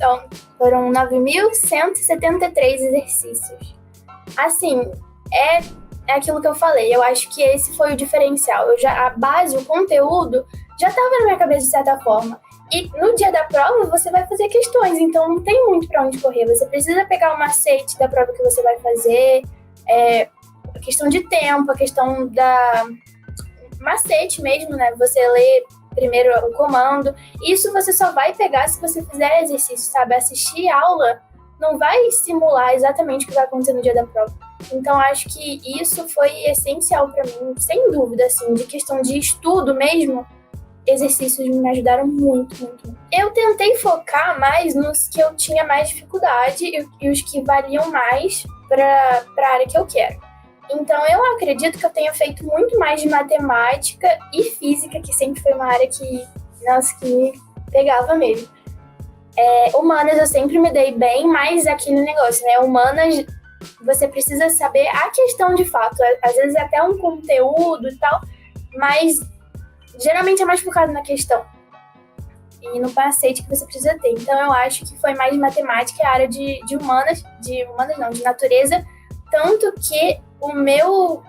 Então, foram 9.173 exercícios. Assim, é aquilo que eu falei. Eu acho que esse foi o diferencial. A base, o conteúdo, já estava na minha cabeça de certa forma. E no dia da prova, você vai fazer questões, então não tem muito para onde correr. Você precisa pegar o macete da prova que você vai fazer, a questão de tempo, a questão da macete mesmo, né? Você lê primeiro o comando. Isso você só vai pegar se você fizer exercício, sabe? Assistir aula não vai simular exatamente o que vai acontecer no dia da prova. Então, acho que isso foi essencial para mim, sem dúvida, assim, de questão de estudo mesmo. Exercícios me ajudaram muito, muito, muito. Eu tentei focar mais nos que eu tinha mais dificuldade e os que valiam mais para a área que eu quero. Então, eu acredito que eu tenha feito muito mais de matemática e física, que sempre foi uma área que me pegava mesmo. Humanas eu sempre me dei bem, mas aquele negócio, né? Humanas, você precisa saber a questão de fato. Às vezes até um conteúdo e tal, mas geralmente é mais focado na questão e no macete que você precisa ter. Então, eu acho que foi mais de matemática e a área de natureza, tanto que o meu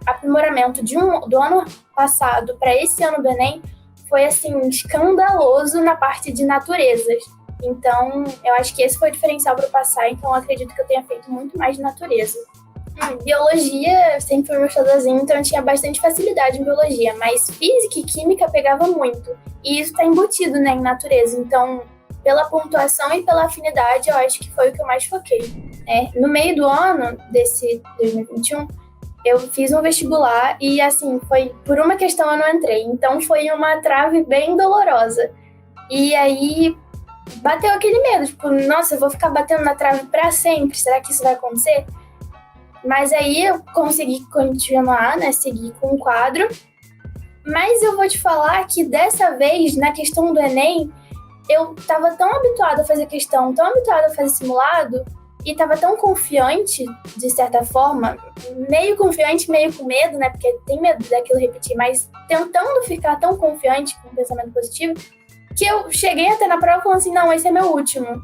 aprimoramento do ano passado para esse ano do Enem foi, assim, escandaloso na parte de naturezas. Então, eu acho que esse foi o diferencial para eu passar, então eu acredito que eu tenha feito muito mais de natureza. Biologia sempre foi meu xodózinho, então eu tinha bastante facilidade em biologia, mas física e química pegava muito. E isso está embutido, né, em natureza. Então, pela pontuação e pela afinidade, eu acho que foi o que eu mais foquei. No meio do ano desse 2021, eu fiz um vestibular e, assim, foi por uma questão eu não entrei. Então, foi uma trave bem dolorosa. E aí, bateu aquele medo, tipo, nossa, eu vou ficar batendo na trave pra sempre, será que isso vai acontecer? Mas aí eu consegui continuar, né, seguir com o quadro. Mas eu vou te falar que dessa vez, na questão do Enem, eu tava tão habituada a fazer questão, tão habituada a fazer simulado, e tava tão confiante, de certa forma, meio confiante, meio com medo, né, porque tem medo daquilo repetir, mas tentando ficar tão confiante com um pensamento positivo, que eu cheguei até na prova falando assim, não, esse é meu último.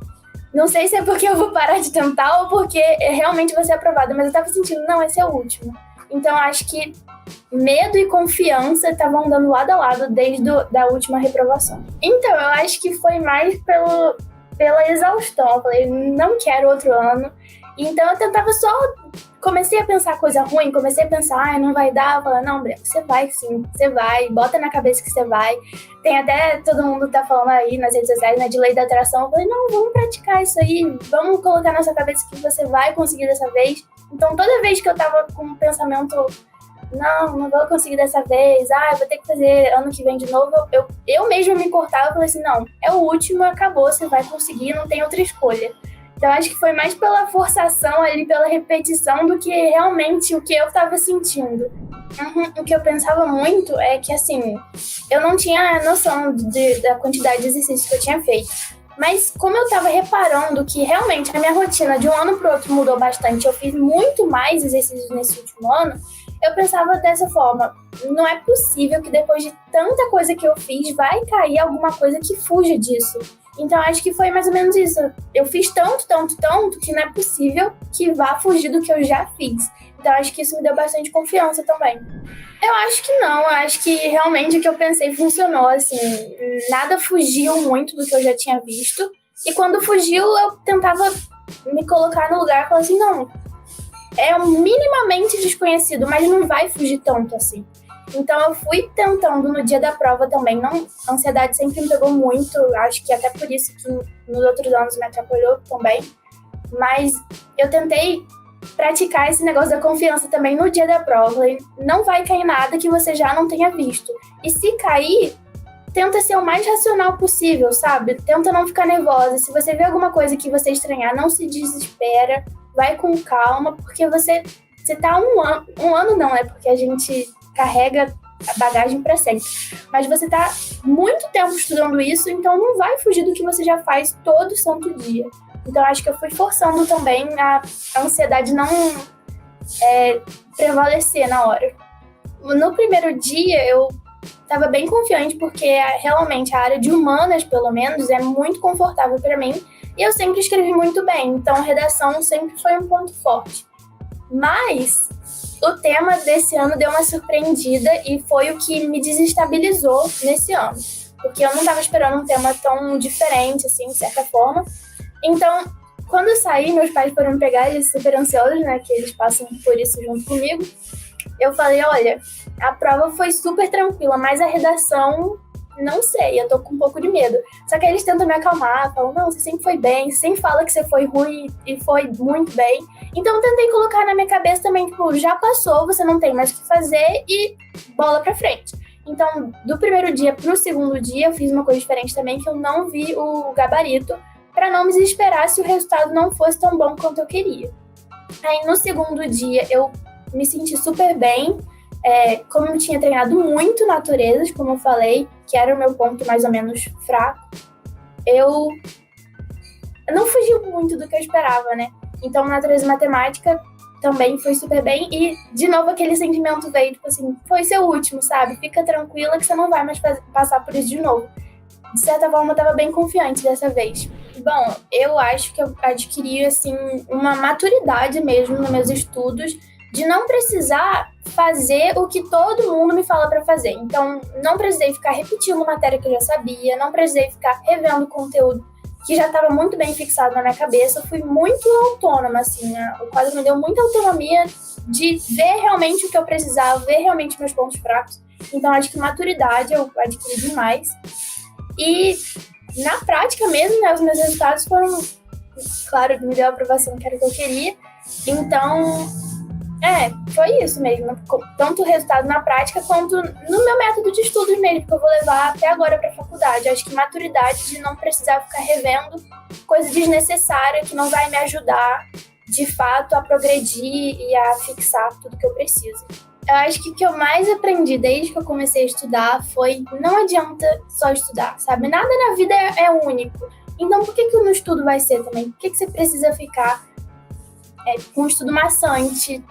Não sei se é porque eu vou parar de tentar ou porque realmente vou ser aprovada, mas eu tava sentindo, não, esse é o último. Então, acho que medo e confiança estavam andando lado a lado desde a última reprovação. Então, eu acho que foi mais pela exaustão. Eu falei, não quero outro ano. Então, eu tentava só... Comecei a pensar coisa ruim, comecei a pensar, não vai dar. Eu falei, não, Breno, você vai sim, você vai. Bota na cabeça que você vai. Tem até, todo mundo tá falando aí nas redes sociais, né, de lei da atração. Eu falei, não, vamos praticar isso aí. Vamos colocar na sua cabeça que você vai conseguir dessa vez. Então, toda vez que eu tava com um pensamento, não vou conseguir dessa vez. Eu vou ter que fazer ano que vem de novo. Eu mesma me cortava e falei assim, não, é o último, acabou, você vai conseguir, não tem outra escolha. Então, acho que foi mais pela forçação ali, pela repetição, do que realmente o que eu estava sentindo. O que eu pensava muito é que, assim, eu não tinha noção da quantidade de exercícios que eu tinha feito. Mas como eu estava reparando que realmente a minha rotina de um ano para o outro mudou bastante, eu fiz muito mais exercícios nesse último ano, eu pensava dessa forma, não é possível que depois de tanta coisa que eu fiz, vai cair alguma coisa que fuja disso. Então, acho que foi mais ou menos isso. Eu fiz tanto, que não é possível que vá fugir do que eu já fiz. Então, acho que isso me deu bastante confiança também. Eu acho que não. Eu acho que realmente o que eu pensei funcionou, assim. Nada fugiu muito do que eu já tinha visto. E quando fugiu, eu tentava me colocar no lugar e falar assim, não, é minimamente desconhecido, mas não vai fugir tanto assim. Então, eu fui tentando no dia da prova também. A ansiedade sempre me pegou muito. Acho que até por isso que nos outros anos me atrapalhou também. Mas eu tentei praticar esse negócio da confiança também no dia da prova. Não vai cair nada que você já não tenha visto. E se cair, tenta ser o mais racional possível, sabe? Tenta não ficar nervosa. Se você vê alguma coisa que você estranhar, não se desespera. Vai com calma, porque você tá um ano não, né? Porque a gente carrega a bagagem para sempre. Mas você tá muito tempo estudando isso, então não vai fugir do que você já faz todo santo dia. Então acho que eu fui forçando também a ansiedade não prevalecer na hora. No primeiro dia eu estava bem confiante, porque realmente a área de humanas, pelo menos, é muito confortável para mim, e eu sempre escrevi muito bem, então redação sempre foi um ponto forte. Mas o tema desse ano deu uma surpreendida e foi o que me desestabilizou nesse ano, porque eu não estava esperando um tema tão diferente, assim, de certa forma. Então, quando eu saí, meus pais foram me pegar, eles super ansiosos, né, que eles passam por isso junto comigo. Eu falei, olha, a prova foi super tranquila, mas a redação, não sei, eu tô com um pouco de medo. Só que aí eles tentam me acalmar, falam, não, você sempre foi bem, você sempre fala que você foi ruim e foi muito bem. Então eu tentei colocar na minha cabeça também, tipo, já passou, você não tem mais o que fazer e bola pra frente. Então, do primeiro dia pro segundo dia, eu fiz uma coisa diferente também, que eu não vi o gabarito, pra não me desesperar se o resultado não fosse tão bom quanto eu queria. Aí no segundo dia, eu me senti super bem, como eu tinha treinado muito naturezas, como eu falei, que era o meu ponto mais ou menos fraco, eu não fugiu muito do que eu esperava, né? Então, natureza e matemática também foi super bem, e de novo aquele sentimento veio, tipo assim, foi seu último, sabe? Fica tranquila que você não vai mais passar por isso de novo. De certa forma, eu tava bem confiante dessa vez. Bom, eu acho que eu adquiri, assim, uma maturidade mesmo nos meus estudos, de não precisar fazer o que todo mundo me fala para fazer. Então, não precisei ficar repetindo matéria que eu já sabia, não precisei ficar revendo conteúdo que já estava muito bem fixado na minha cabeça. Eu fui muito autônoma, assim, o quadro me deu muita autonomia de ver realmente o que eu precisava, ver realmente meus pontos fracos. Então, acho que maturidade eu adquiri demais. E na prática mesmo, né, os meus resultados foram, claro, me deu a aprovação que era o que eu queria. Então, foi isso mesmo. Tanto o resultado na prática quanto no meu método de estudos mesmo, que eu vou levar até agora para a faculdade. Acho que maturidade de não precisar ficar revendo coisa desnecessária que não vai me ajudar, de fato, a progredir e a fixar tudo que eu preciso. Eu acho que o que eu mais aprendi desde que eu comecei a estudar foi não adianta só estudar, sabe? Nada na vida é único. Então, por que no estudo vai ser também? Por que você precisa ficar com um estudo maçante,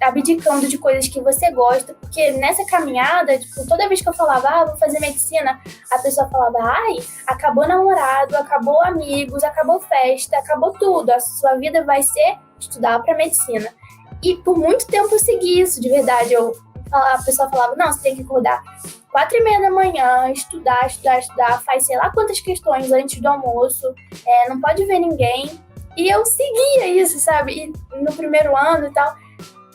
abdicando de coisas que você gosta? Porque nessa caminhada, tipo, toda vez que eu falava, vou fazer medicina, a pessoa falava, acabou namorado, acabou amigos, acabou festa, acabou tudo. A sua vida vai ser estudar para medicina. E por muito tempo eu segui isso, de verdade. A pessoa falava, não, você tem que acordar 4h30 da manhã, estudar, faz sei lá quantas questões antes do almoço, não pode ver ninguém. E eu seguia isso, sabe? E no primeiro ano e tal.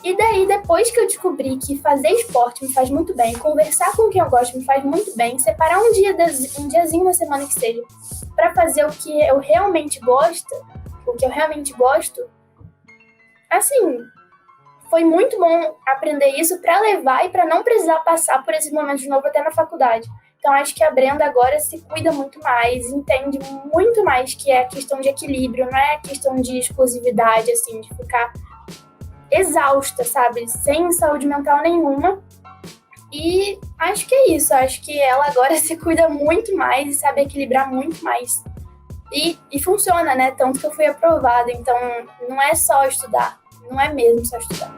E daí, depois que eu descobri que fazer esporte me faz muito bem, conversar com quem eu gosto me faz muito bem, separar um diazinho na semana que seja, pra fazer o que eu realmente gosto, assim, foi muito bom aprender isso pra levar e pra não precisar passar por esse momento de novo até na faculdade. Então, acho que a Brenda agora se cuida muito mais, entende muito mais que é questão de equilíbrio, não é questão de exclusividade, assim, de ficar exausta, sabe? Sem saúde mental nenhuma. E acho que é isso. Acho que ela agora se cuida muito mais e sabe equilibrar muito mais. E funciona, né? Tanto que eu fui aprovada. Então, não é só estudar. Não é mesmo só estudar.